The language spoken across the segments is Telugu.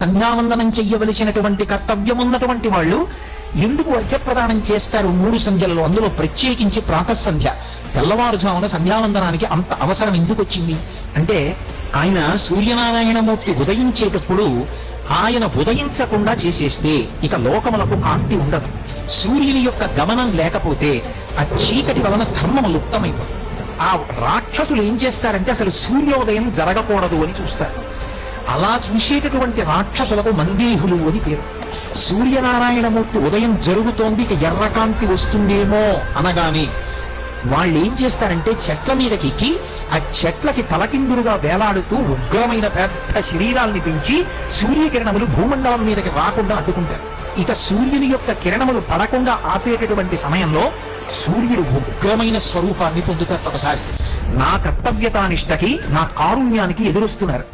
సంధ్యావందనం చెయ్యవలసినటువంటి కర్తవ్యం ఉన్నటువంటి వాళ్ళు ఎందుకు అర్ఘ్యప్రదానం చేస్తారు 3 సంధ్యలలో? అందులో ప్రత్యేకించి ప్రాతఃసంధ్య తెల్లవారుజామున సంధ్యావందనానికి అంత అవసరం ఎందుకు వచ్చింది అంటే, ఆయన సూర్యనారాయణమూర్తి ఉదయించేటప్పుడు ఆయన ఉదయించకుండా చేసేస్తే ఇక లోకములకు కాంతి ఉండదు. సూర్యుని యొక్క గమనం లేకపోతే ఆ చీకటి వలన ధర్మము లుప్తమైపోతుంది. ఆ రాక్షసులు ఏం చేస్తారంటే అసలు సూర్యోదయం జరగకూడదు అని చూస్తారు. అలా చూసేటటువంటి రాక్షసులకు మందేహులు అని పేరు. సూర్యనారాయణమూర్తి ఉదయం జరుగుతోంది, ఇక ఎర్రకాంతి వస్తుందేమో అనగానే వాళ్ళు ఏం చేస్తారంటే చెట్ల మీదకి ఎక్కి ఆ చెట్లకి తలకిందులుగా వేలాడుతూ ఉగ్రమైన పెద్ద శరీరాల్ని పెంచి సూర్యకిరణములు భూమండలం మీదకి రాకుండా అడ్డుకుంటారు. ఇక సూర్యుని యొక్క కిరణములు పడకుండా ఆపేటటువంటి సమయంలో సూర్యుడు ఉగ్రమైన స్వరూపాన్ని పొందుతారు. ఒకసారి నా కర్తవ్యతానిష్టకి, నా కారుణ్యానికి ఎదురొస్తున్నారు,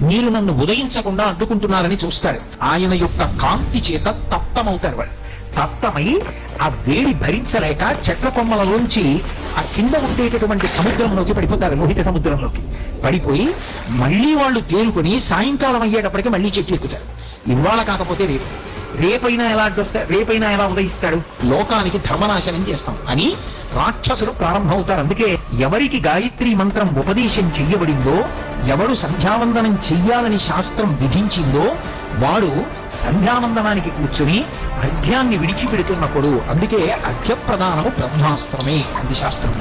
మీరు నన్ను ఉదయించకుండా అడ్డుకుంటున్నారని చూస్తాడు. ఆయన యొక్క కాంతి చేత తప్తమవుతారు. వాళ్ళు తప్తమై ఆ వేడి భరించలేక చెట్ల కొమ్మలలోంచి ఆ కింద ఉండేటటువంటి సముద్రంలోకి పడిపోతారు, లోహిత సముద్రంలోకి పడిపోయి మళ్ళీ వాళ్ళు తేలుకొని సాయంకాలం అయ్యేటప్పటికి మళ్ళీ చెట్లు ఎక్కుతారు. ఇవాళ కాకపోతే రేపైనా ఎలా అడ్డొస్తాడు, రేపైనా ఎలా ఉదయిస్తాడు, లోకానికి ధర్మనాశనం చేస్తాం అని రాక్షసులు ప్రారంభమవుతారు. అందుకే ఎవరికి గాయత్రి మంత్రం ఉపదేశం చెయ్యబడిందో, ఎవడు సంధ్యావందనం చెయ్యాలని శాస్త్రం విధించిందో వాడు సంధ్యావందనానికి కూర్చుని అర్ఘ్యాన్ని విడిచిపెడుతున్నప్పుడు, అందుకే అర్ఘ్యప్రదానము బ్రహ్మాస్త్రమే అంది శాస్త్రం.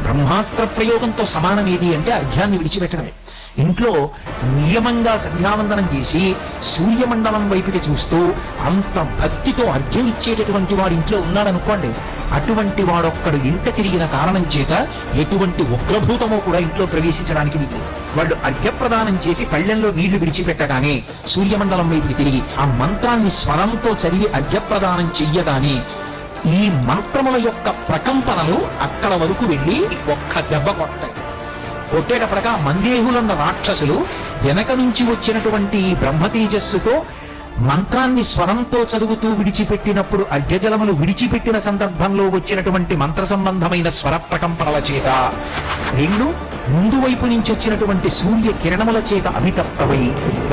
బ్రహ్మాస్త్ర ప్రయోగంతో సమానం ఏది అంటే అర్ఘ్యాన్ని విడిచిపెట్టడమే. ఇంట్లో నియమంగా సంధ్యావందనం చేసి సూర్యమండలం వైపుకి చూస్తూ అంత భక్తితో అర్ఘ్యం ఇచ్చేటటువంటి వాడు ఇంట్లో ఉన్నాడనుకోండి, అటువంటి వాడొక్కడు ఇంట తిరిగిన కారణం చేత ఎటువంటి ఉగ్రభూతమో కూడా ఇంట్లో ప్రవేశించడానికి వీలు. వాళ్ళు అర్ఘ్యప్రదానం చేసి పళ్ళెంలో నీళ్లు విడిచిపెట్టగానే సూర్యమండలం వైపుకి తిరిగి ఆ మంత్రాన్ని స్వరంతో చదివి అర్ఘ్యప్రదానం చెయ్యగానే ఈ మంత్రముల యొక్క ప్రకంపనలు అక్కడ వరకు వెళ్ళి ఒక్క దెబ్బ కొట్టాయి. కొట్టేటప్పటికా మందేహులన్న రాక్షసులు వెనక నుంచి వచ్చినటువంటి బ్రహ్మతేజస్సుతో మంత్రాన్ని స్వరంతో చదువుతూ విడిచిపెట్టినప్పుడు అర్ఘ్యజలములు విడిచిపెట్టిన సందర్భంలో వచ్చినటువంటి మంత్ర సంబంధమైన స్వర ప్రకంపనల చేత రెండు ముందు వైపు నుంచి వచ్చినటువంటి సూర్య కిరణముల చేత అభితప్తమై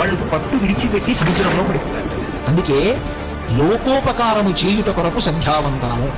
వాళ్ళు పట్టు విడిచిపెట్టి సముద్రంలో పడిపోతారు. అందుకే లోకోపకారము చేయుట కొరకు సంధ్యావందనము